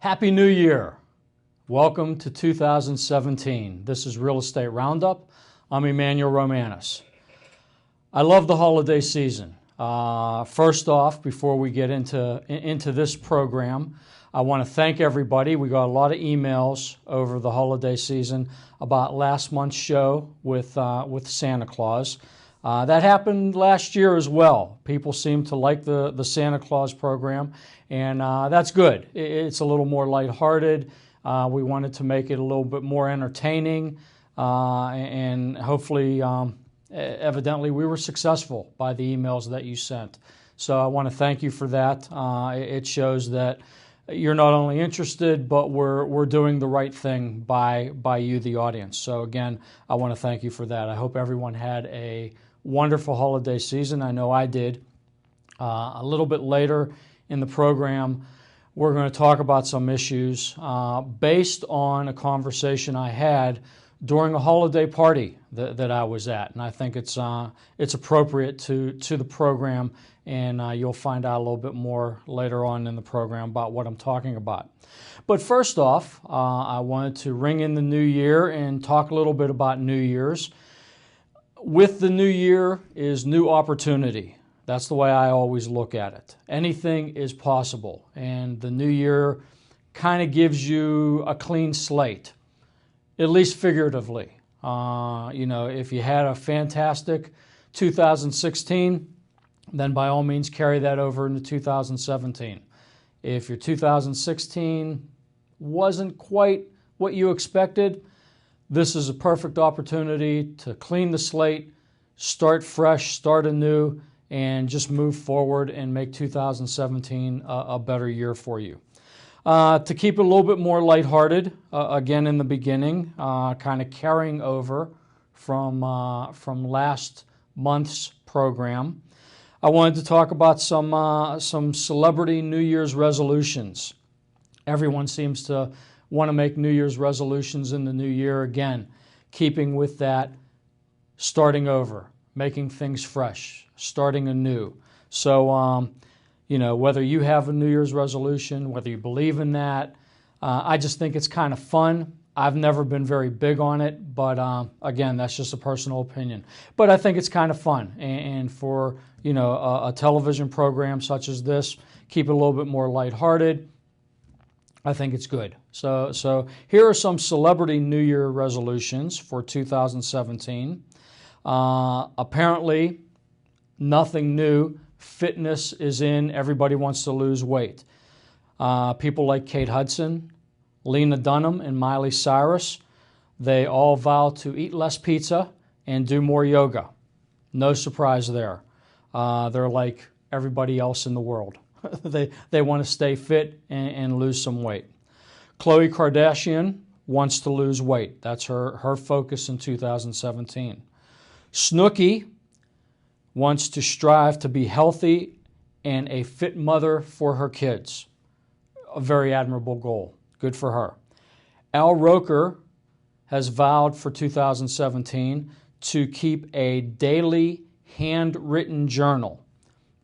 Happy New Year. Welcome to 2017. This is Real Estate Roundup. I'm Emmanuel Romanis. I love the holiday season. First off, before we get into this program, I want to thank everybody. We got a lot of emails over the holiday season about last month's show with Santa Claus. That happened last year as well. People seem to like the Santa Claus program, and that's good. It's a little more lighthearted. We wanted to make it a little bit more entertaining, and hopefully, evidently, we were successful by the emails that you sent. So I want to thank you for that. It shows that you're not only interested, but we're doing the right thing by you, the audience. So again, I want to thank you for that. I hope everyone had a wonderful holiday season. I know I did. A little bit later in the program, we're going to talk about some issues based on a conversation I had during a holiday party that I was at, and I think it's appropriate to the program, and you'll find out a little bit more later on in the program about what I'm talking about. But first off, I wanted to ring in the new year and talk a little bit about New Year's. With the new year is new opportunity. That's the way I always look at it. Anything is possible, and the new year kind of gives you a clean slate, at least figuratively. If you had a fantastic 2016, then by all means carry that over into 2017. If your 2016 wasn't quite what you expected, this is a perfect opportunity to clean the slate, start fresh, start anew, and just move forward and make 2017 a better year for you. To keep it a little bit more lighthearted, again in the beginning, kind of carrying over from last month's program, I wanted to talk about some celebrity New Year's resolutions. Everyone seems to want to make New Year's resolutions in the new year, again, keeping with that, starting over, making things fresh, starting anew. So, whether you have a New Year's resolution, whether you believe in that, I just think it's kind of fun. I've never been very big on it, but again, that's just a personal opinion. But I think it's kind of fun, and for a television program such as this, keep it a little bit more lighthearted. I think it's good. So here are some celebrity New Year resolutions for 2017. Apparently, nothing new. Fitness is in. Everybody wants to lose weight. People like Kate Hudson, Lena Dunham, and Miley Cyrus, they all vow to eat less pizza and do more yoga. No surprise there. They're like everybody else in the world. They want to stay fit and lose some weight. Khloe Kardashian wants to lose weight. That's her focus in 2017. Snooki wants to strive to be healthy and a fit mother for her kids. A very admirable goal. Good for her. Al Roker has vowed for 2017 to keep a daily handwritten journal.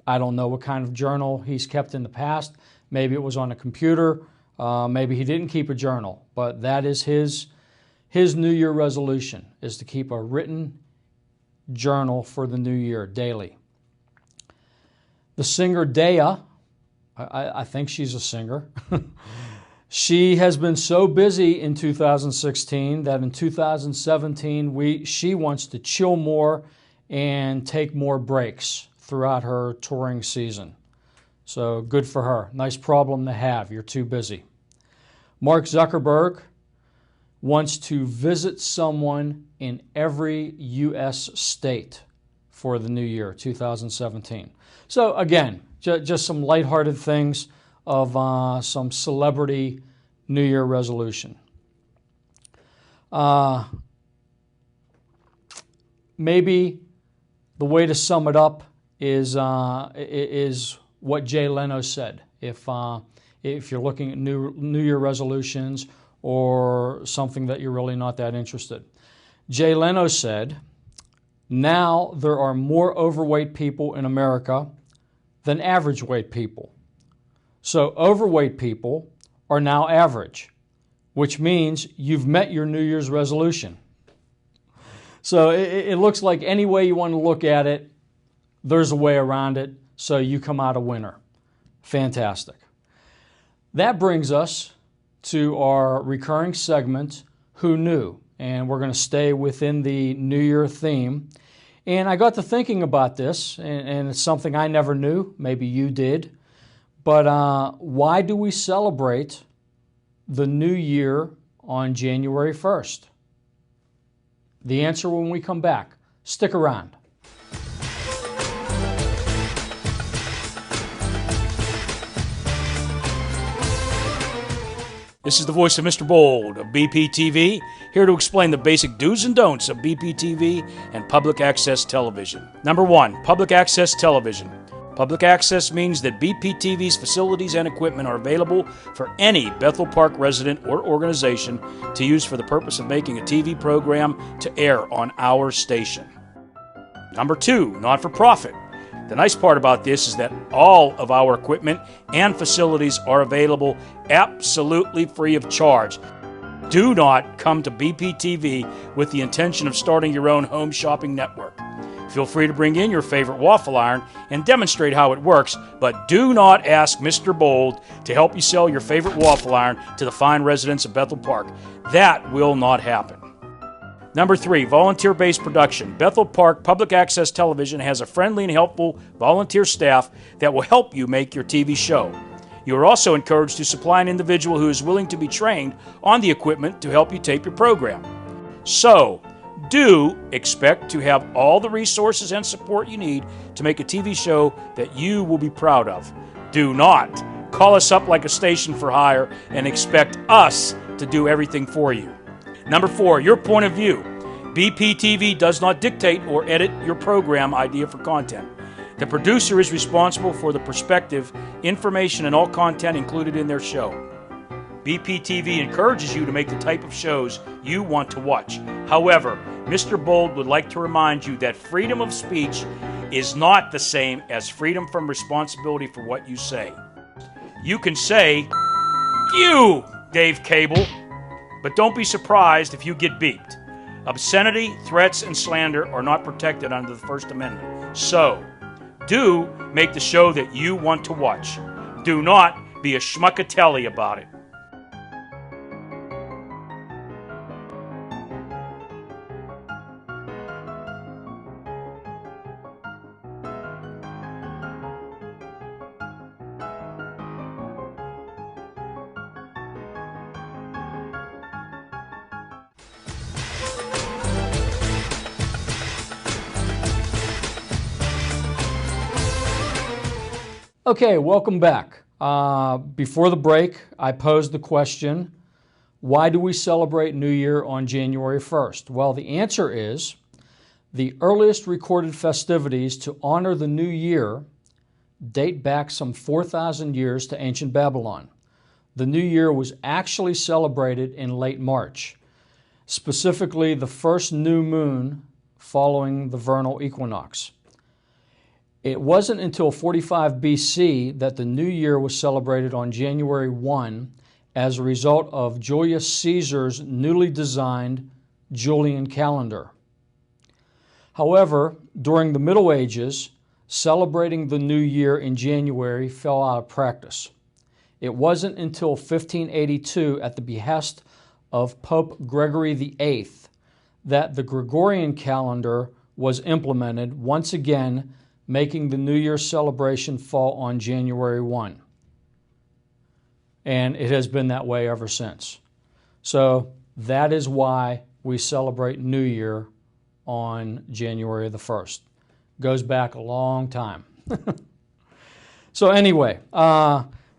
I don't know what kind of journal he's kept in the past. Maybe it was on a computer. Maybe he didn't keep a journal. But that is his New Year resolution, is to keep a written journal for the new year, daily. The singer Daya, I think she's a singer. She has been so busy in 2016 that in 2017 she wants to chill more and take more breaks throughout her touring season. So good for her. Nice problem to have. You're too busy. Mark Zuckerberg wants to visit someone in every U.S. state for the new year, 2017. So again, just some lighthearted things of some celebrity New Year resolution. Maybe the way to sum it up is what Jay Leno said. If you're looking at New Year resolutions or something that you're really not that interested. Jay Leno said, "Now there are more overweight people in America than average weight people. So overweight people are now average, which means you've met your New Year's resolution. So it looks like any way you want to look at it, there's a way around it, so you come out a winner. Fantastic. That brings us to our recurring segment, Who Knew? And we're going to stay within the New Year theme. And I got to thinking about this, and it's something I never knew. Maybe you did. But why do we celebrate the New Year on January 1st? The answer when we come back. Stick around. This is the voice of Mr. Bold of BPTV, here to explain the basic do's and don'ts of BPTV and public access television. Number 1, public access television. Public access means that BPTV's facilities and equipment are available for any Bethel Park resident or organization to use for the purpose of making a TV program to air on our station. Number 2, not-for-profit. The nice part about this is that all of our equipment and facilities are available absolutely free of charge. Do not come to BPTV with the intention of starting your own home shopping network. Feel free to bring in your favorite waffle iron and demonstrate how it works, but do not ask Mr. Bold to help you sell your favorite waffle iron to the fine residents of Bethel Park. That will not happen. Number 3, volunteer-based production. Bethel Park Public Access Television has a friendly and helpful volunteer staff that will help you make your TV show. You are also encouraged to supply an individual who is willing to be trained on the equipment to help you tape your program. So, do expect to have all the resources and support you need to make a TV show that you will be proud of. Do not call us up like a station for hire and expect us to do everything for you. Number 4, your point of view. BPTV does not dictate or edit your program idea for content. The producer is responsible for the perspective, information, and all content included in their show. BPTV encourages you to make the type of shows you want to watch. However, Mr. Bold would like to remind you that freedom of speech is not the same as freedom from responsibility for what you say. You can say, "You, Dave Cable," but don't be surprised if you get beeped. Obscenity, threats, and slander are not protected under the First Amendment. So, do make the show that you want to watch. Do not be a schmuckatelli about it. Okay, welcome back. Before the break, I posed the question, why do we celebrate New Year on January 1st? Well, the answer is the earliest recorded festivities to honor the New Year date back some 4,000 years to ancient Babylon. The New Year was actually celebrated in late March, specifically the first new moon following the vernal equinox. It wasn't until 45 BC that the New Year was celebrated on January 1 as a result of Julius Caesar's newly designed Julian calendar. However, during the Middle Ages, celebrating the New Year in January fell out of practice. It wasn't until 1582, at the behest of Pope Gregory VIII, that the Gregorian calendar was implemented once again, making the New Year celebration fall on January 1. And it has been that way ever since. So that is why we celebrate New Year on January the 1st. Goes back a long time. So anyway,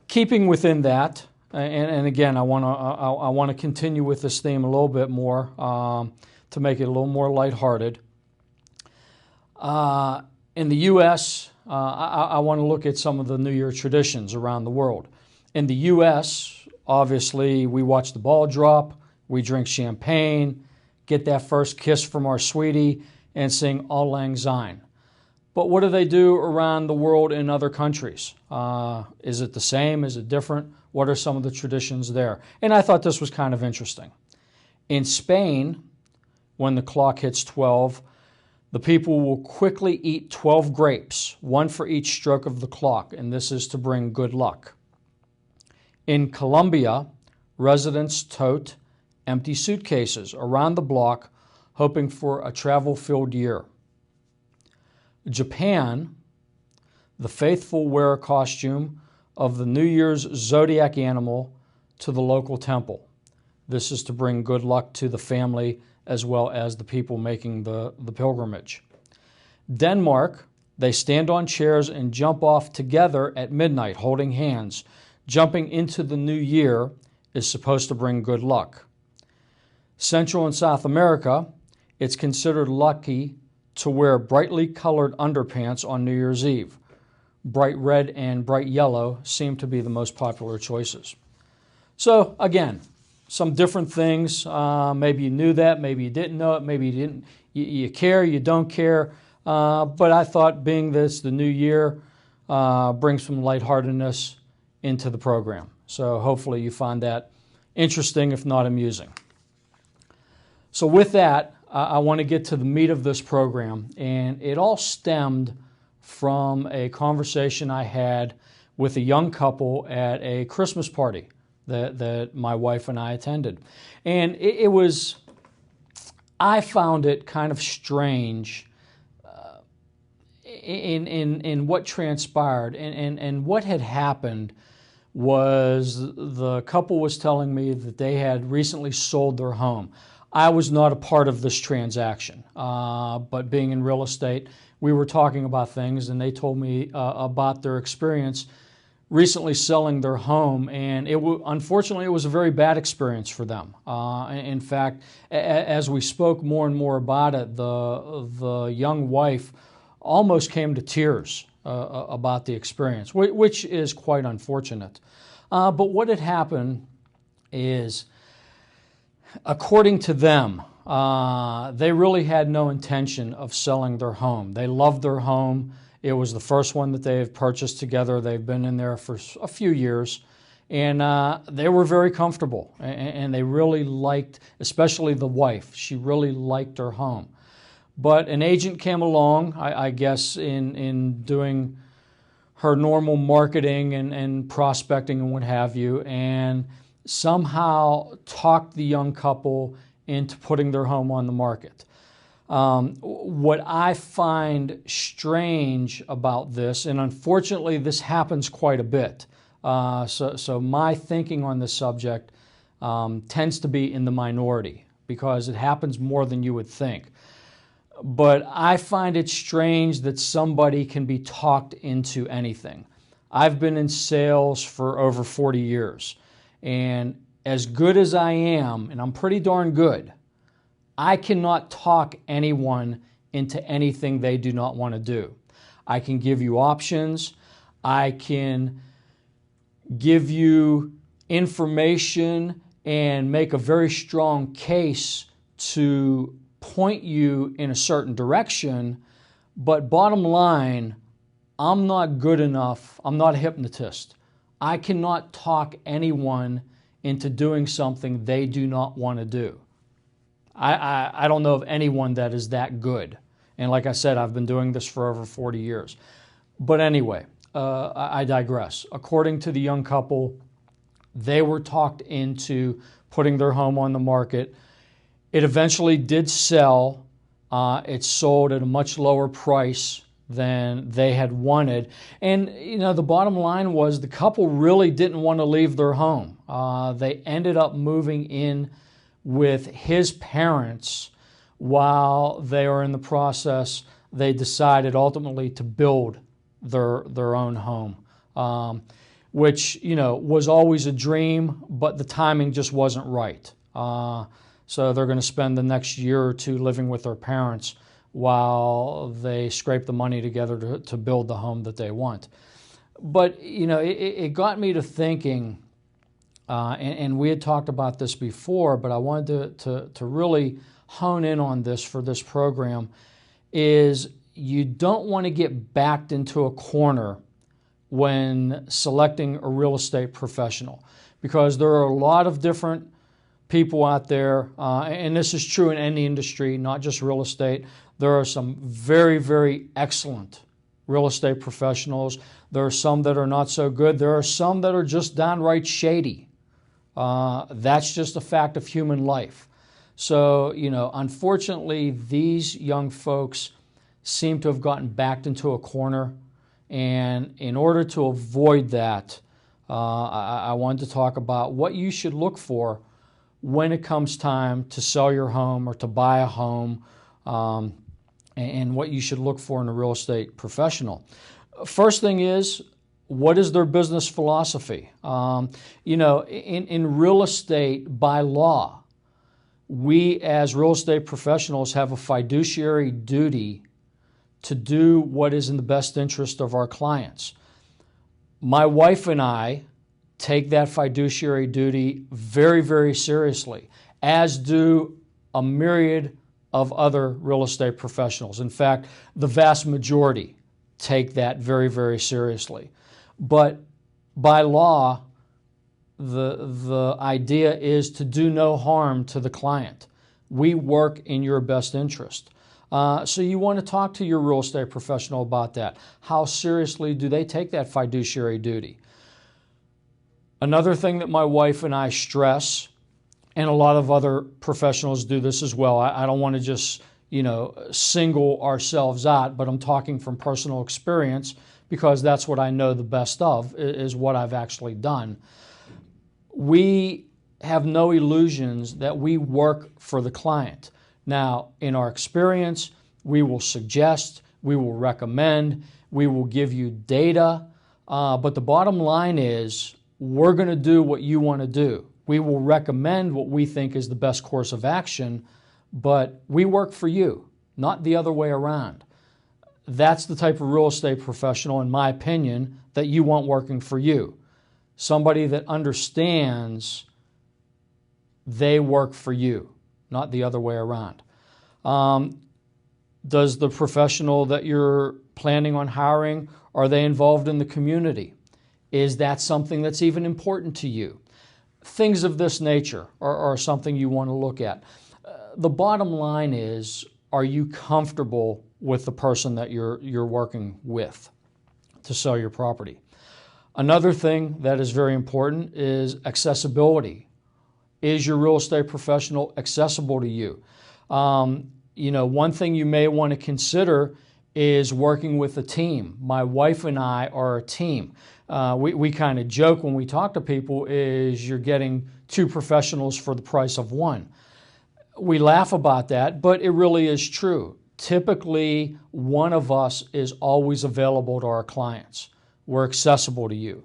keeping within that, and again, I want to continue with this theme a little bit more to make it a little more lighthearted. In the U.S., I want to look at some of the New Year traditions around the world. In the U.S., obviously, we watch the ball drop, we drink champagne, get that first kiss from our sweetie, and sing Auld Lang Syne. But what do they do around the world in other countries? Is it the same? Is it different? What are some of the traditions there? And I thought this was kind of interesting. In Spain, when the clock hits 12, the people will quickly eat 12 grapes, one for each stroke of the clock, and this is to bring good luck. In Colombia, residents tote empty suitcases around the block, hoping for a travel-filled year. Japan, the faithful wear a costume of the New Year's zodiac animal to the local temple. This is to bring good luck to the family as well as the people making the pilgrimage. Denmark, they stand on chairs and jump off together at midnight, holding hands. Jumping into the new year is supposed to bring good luck. Central and South America, it's considered lucky to wear brightly colored underpants on New Year's Eve. Bright red and bright yellow seem to be the most popular choices. So again, some different things. Maybe you knew that, maybe you didn't know it, maybe you didn't. You care, you don't care. But I thought, being this the new year, brings some lightheartedness into the program. So hopefully you find that interesting, if not amusing. So with that, I want to get to the meat of this program, and it all stemmed from a conversation I had with a young couple at a Christmas party that my wife and I attended. And I found it kind of strange in what transpired, and what had happened was the couple was telling me that they had recently sold their home. I was not a part of this transaction, but being in real estate, we were talking about things, and they told me about their experience recently selling their home, and unfortunately, it was a very bad experience for them. In fact, as we spoke more and more about it, the young wife almost came to tears about the experience, which is quite unfortunate. But what had happened is, according to them, they really had no intention of selling their home. They loved their home. It was the first one that they have purchased together. They've been in there for a few years, and they were very comfortable, and they really liked, especially the wife. She really liked her home. But an agent came along, I guess, in doing her normal marketing and prospecting and what have you, and somehow talked the young couple into putting their home on the market. What I find strange about this, and unfortunately this happens quite a bit, so my thinking on this subject tends to be in the minority because it happens more than you would think. But I find it strange that somebody can be talked into anything. I've been in sales for over 40 years. And as good as I am, and I'm pretty darn good, I cannot talk anyone into anything they do not want to do. I can give you options. I can give you information and make a very strong case to point you in a certain direction. But bottom line, I'm not good enough. I'm not a hypnotist. I cannot talk anyone into doing something they do not want to do. I don't know of anyone that is that good. And like I said, I've been doing this for over 40 years. But anyway, I digress. According to the young couple, they were talked into putting their home on the market. It eventually did sell. It sold at a much lower price than they had wanted. And, the bottom line was the couple really didn't want to leave their home. They ended up moving in with his parents while they were in the process. They decided ultimately to build their own home, which, was always a dream, but the timing just wasn't right. So they're going to spend the next year or two living with their parents while they scrape the money together to build the home that they want. But, it got me to thinking, and we had talked about this before, but I wanted to really hone in on this for this program, is, you don't want to get backed into a corner when selecting a real estate professional, because there are a lot of different people out there, and this is true in any industry, not just real estate. There are some very, very excellent real estate professionals. There are some that are not so good. There are some that are just downright shady. That's just a fact of human life. So, unfortunately, these young folks seem to have gotten backed into a corner. And in order to avoid that, I wanted to talk about what you should look for when it comes time to sell your home or to buy a home, and what you should look for in a real estate professional. First thing is, what is their business philosophy? In real estate, by law, we as real estate professionals have a fiduciary duty to do what is in the best interest of our clients. My wife and I take that fiduciary duty very, very seriously, as do a myriad of other real estate professionals. In fact, the vast majority take that very, very seriously. But by law, the idea is to do no harm to the client. We work in your best interest. So you want to talk to your real estate professional about that. How seriously do they take that fiduciary duty? Another thing that my wife and I stress, and a lot of other professionals do this as well, I don't want to just single ourselves out, but I'm talking from personal experience because that's what I know the best of, is what I've actually done. We have no illusions that we work for the client. Now, in our experience, we will suggest, we will recommend, we will give you data, but the bottom line is we're going to do what you want to do. We will recommend what we think is the best course of action, but we work for you, not the other way around. That's the type of real estate professional, in my opinion, that you want working for you. Somebody that understands they work for you, not the other way around. Does the professional that you're planning on hiring, are they involved in the community? Is that something that's even important to you? Things of this nature are something you want to look at. The bottom line is, are you comfortable with the person that you're working with to sell your property? Another thing that is very important is accessibility. Is your real estate professional accessible to you? One thing you may want to consider is working with a team. My wife and I are a team. We kind of joke when we talk to people is you're getting two professionals for the price of one. We laugh about that, but it really is true. Typically, one of us is always available to our clients. We're accessible to you.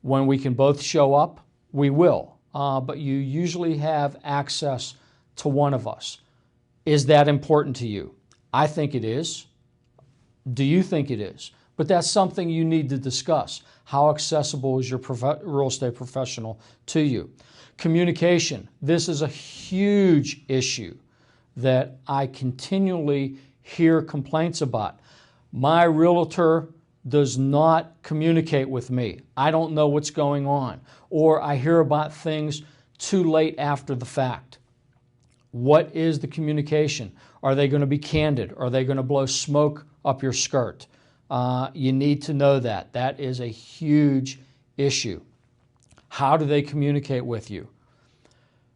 When we can both show up, we will. But you usually have access to one of us. Is that important to you? I think it is. Do you think it is? But that's something you need to discuss. How accessible is your real estate professional to you? Communication. This is a huge issue that I continually hear complaints about. My realtor does not communicate with me. I don't know what's going on. Or I hear about things too late after the fact. What is the communication? Are they going to be candid? Are they going to blow smoke up your skirt? You need to know that. That is a huge issue. How do they communicate with you?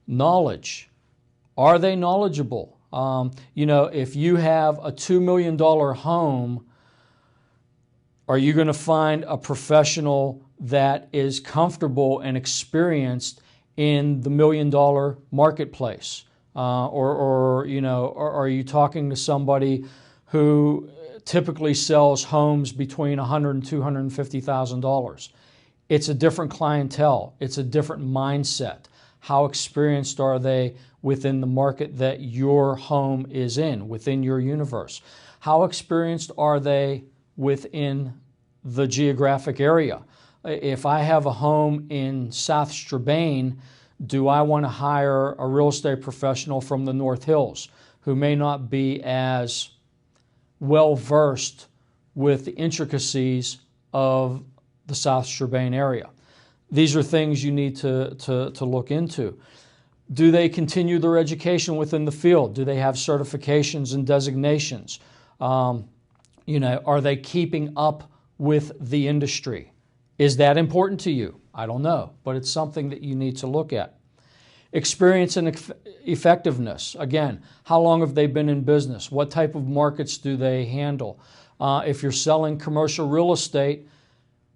Knowledge. Are they knowledgeable? If you have a $2 million home, are you going to find a professional that is comfortable and experienced in the $1 million marketplace? Or are you talking to somebody who typically sells homes between $100,000 and $250,000? It's a different clientele. It's a different mindset. How experienced are they within the market that your home is in, within your universe? How experienced are they within the geographic area? If I have a home in South Strabane, do I want to hire a real estate professional from the North Hills who may not be as well versed with the intricacies of the South Strabane area. These are things you need to look into. Do they continue their education within the field? Do they have certifications and designations? Are they keeping up with the industry? Is that important to you? I don't know, but it's something that you need to look at. Experience and effectiveness. Again, how long have they been in business? What type of markets do they handle? If you're selling commercial real estate,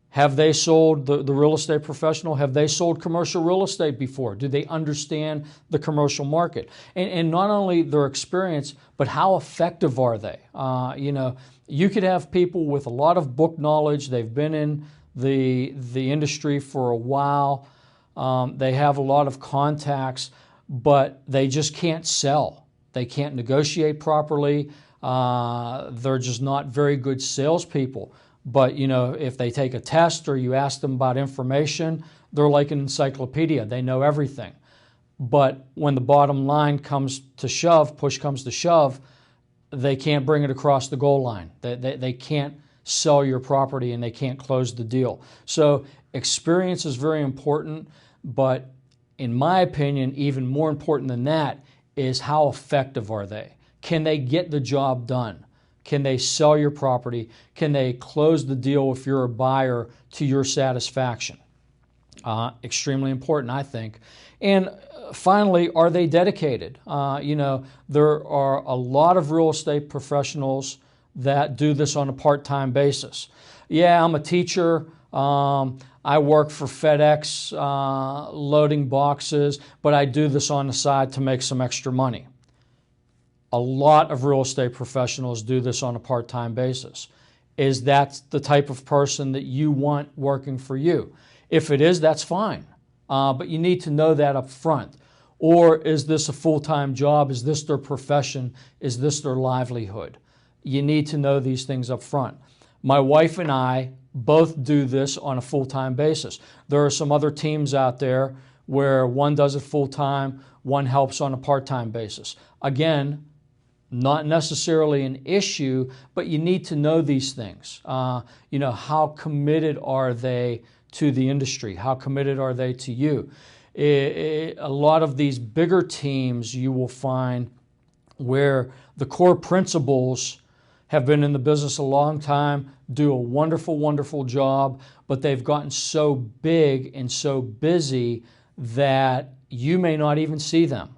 have they sold, the real estate professional, have they sold commercial real estate before? Do they understand the commercial market? And not only their experience, but how effective are they? You could have people with a lot of book knowledge. They've been in the industry for a while. They have a lot of contacts, but they just can't sell. They can't negotiate properly. They're just not very good salespeople. But, if they take a test or you ask them about information, they're like an encyclopedia. They know everything. But when the bottom line comes to shove, push comes to shove, they can't bring it across the goal line. They can't sell your property and they can't close the deal. So experience is very important, but in my opinion, even more important than that is how effective are they? Can they get the job done? Can they sell your property? Can they close the deal if you're a buyer to your satisfaction? Extremely important, I think. And finally, are they dedicated? There are a lot of real estate professionals that do this on a part-time basis. Yeah, I'm a teacher. I work for FedEx loading boxes, but I do this on the side to make some extra money. A lot of real estate professionals do this on a part-time basis. Is that the type of person that you want working for you? If it is, that's fine. But you need to know that up front. Or is this a full-time job? Is this their profession? Is this their livelihood? You need to know these things up front. My wife and I both do this on a full-time basis. There are some other teams out there where one does it full-time, one helps on a part-time basis. Again, not necessarily an issue, but you need to know these things. How committed are they to the industry? How committed are they to you? A lot of these bigger teams you will find where the core principals have been in the business a long time, do a wonderful, wonderful job, but they've gotten so big and so busy that you may not even see them.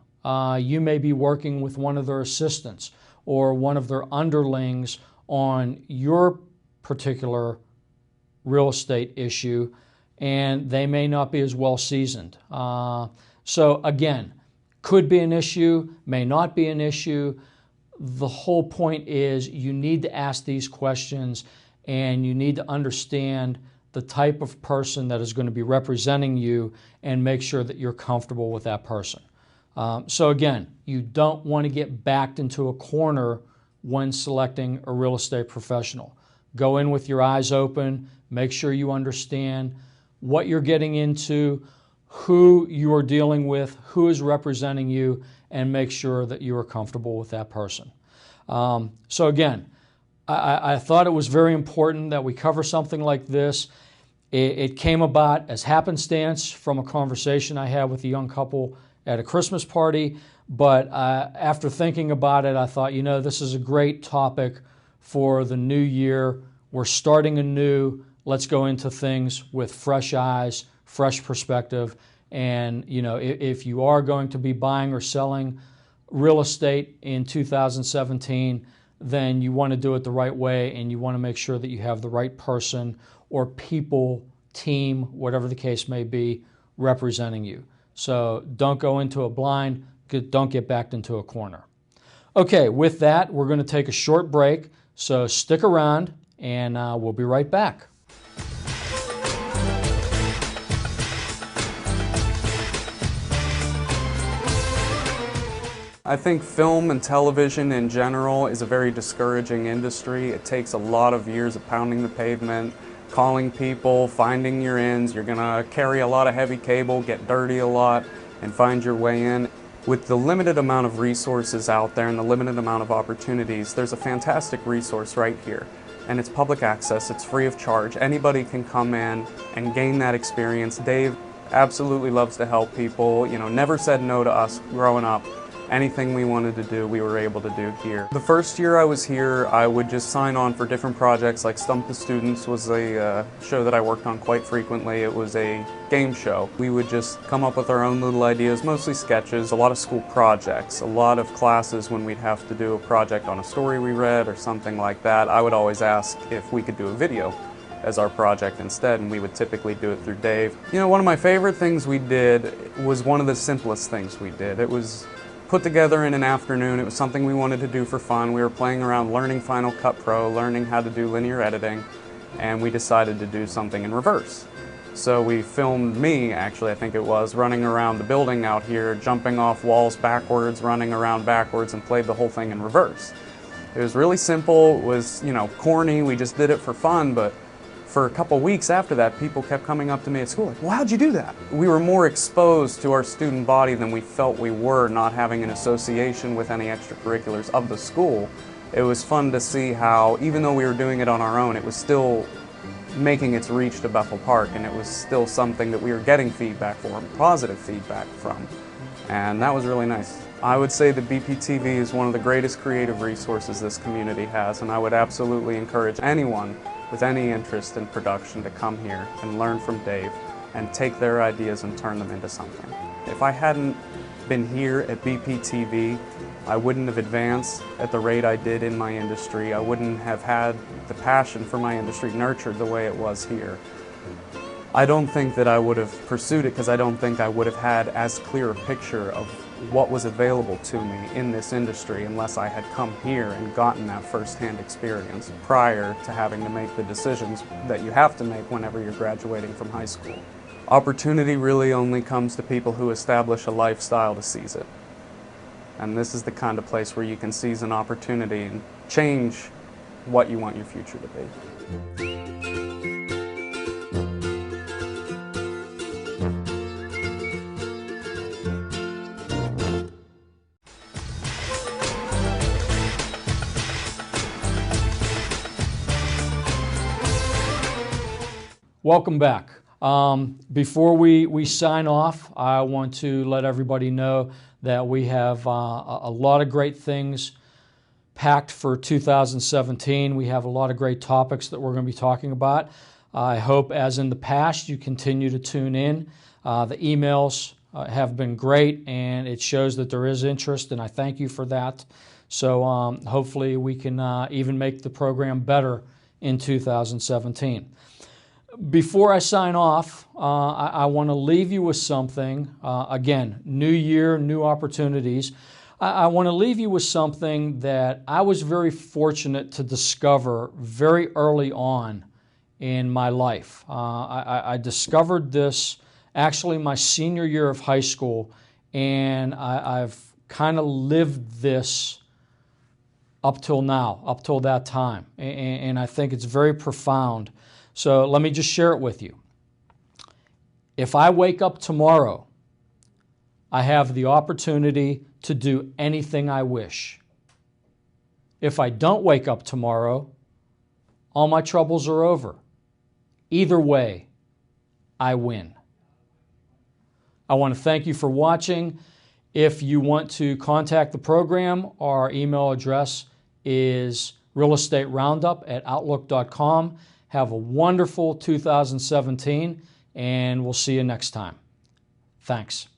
You may be working with one of their assistants or one of their underlings on your particular real estate issue, and they may not be as well seasoned. So again, could be an issue, may not be an issue. The whole point is you need to ask these questions and you need to understand the type of person that is going to be representing you and make sure that you're comfortable with that person. So again, you don't want to get backed into a corner when selecting a real estate professional. Go in with your eyes open, make sure you understand what you're getting into, who you are dealing with, who is representing you, and make sure that you are comfortable with that person. So again, I thought it was very important that we cover something like this. It came about as happenstance from a conversation I had with a young couple at a Christmas party, but after thinking about it, I thought, this is a great topic for the new year. We're starting anew. Let's go into things with fresh eyes, fresh perspective, and if you are going to be buying or selling real estate in 2017, then you want to do it the right way, and you want to make sure that you have the right person or people, team, whatever the case may be, representing you. So don't go into a blind, don't get backed into a corner. Okay, with that, we're going to take a short break, so stick around, and we'll be right back. I think film and television in general is a very discouraging industry. It takes a lot of years of pounding the pavement, calling people, finding your ends. You're going to carry a lot of heavy cable, get dirty a lot, and find your way in. With the limited amount of resources out there and the limited amount of opportunities, there's a fantastic resource right here. And it's public access, it's free of charge. Anybody can come in and gain that experience. Dave absolutely loves to help people, never said no to us growing up. Anything we wanted to do, we were able to do here. The first year I was here, I would just sign on for different projects, like Stump the Students was a show that I worked on quite frequently. It was a game show. We would just come up with our own little ideas, mostly sketches, a lot of school projects, a lot of classes when we'd have to do a project on a story we read or something like that. I would always ask if we could do a video as our project instead, and we would typically do it through Dave. One of my favorite things we did was one of the simplest things we did. It was put together in an afternoon. It was something we wanted to do for fun. We were playing around learning Final Cut Pro, learning how to do linear editing, and we decided to do something in reverse. So we filmed me, actually I think it was, running around the building out here, jumping off walls backwards, running around backwards, and played the whole thing in reverse. It was really simple, it was, corny, we just did it for fun, but for a couple weeks after that, people kept coming up to me at school like, well, how'd you do that? We were more exposed to our student body than we felt we were, not having an association with any extracurriculars of the school. It was fun to see how, even though we were doing it on our own, it was still making its reach to Bethel Park, and it was still something that we were getting feedback for, positive feedback from, and that was really nice. I would say that BPTV is one of the greatest creative resources this community has, and I would absolutely encourage anyone with any interest in production to come here and learn from Dave and take their ideas and turn them into something. If I hadn't been here at BPTV, I wouldn't have advanced at the rate I did in my industry. I wouldn't have had the passion for my industry nurtured the way it was here. I don't think that I would have pursued it because I don't think I would have had as clear a picture of what was available to me in this industry unless I had come here and gotten that first-hand experience prior to having to make the decisions that you have to make whenever you're graduating from high school. Opportunity really only comes to people who establish a lifestyle to seize it. And this is the kind of place where you can seize an opportunity and change what you want your future to be. Welcome back. Before we sign off, I want to let everybody know that we have a lot of great things packed for 2017. We have a lot of great topics that we're going to be talking about. I hope, as in the past, you continue to tune in. The emails have been great, and it shows that there is interest, and I thank you for that. So hopefully we can even make the program better in 2017. Before I sign off, I want to leave you with something. Again, new year, new opportunities. I want to leave you with something that I was very fortunate to discover very early on in my life. I discovered this actually my senior year of high school, and I've kind of lived this up till now, up till that time, and I think it's very profound. So let me just share it with you. If I wake up tomorrow, I have the opportunity to do anything I wish. If I don't wake up tomorrow, all my troubles are over. Either way, I win. I want to thank you for watching. If you want to contact the program, our email address is realestateroundup@outlook.com. Have a wonderful 2017, and we'll see you next time. Thanks.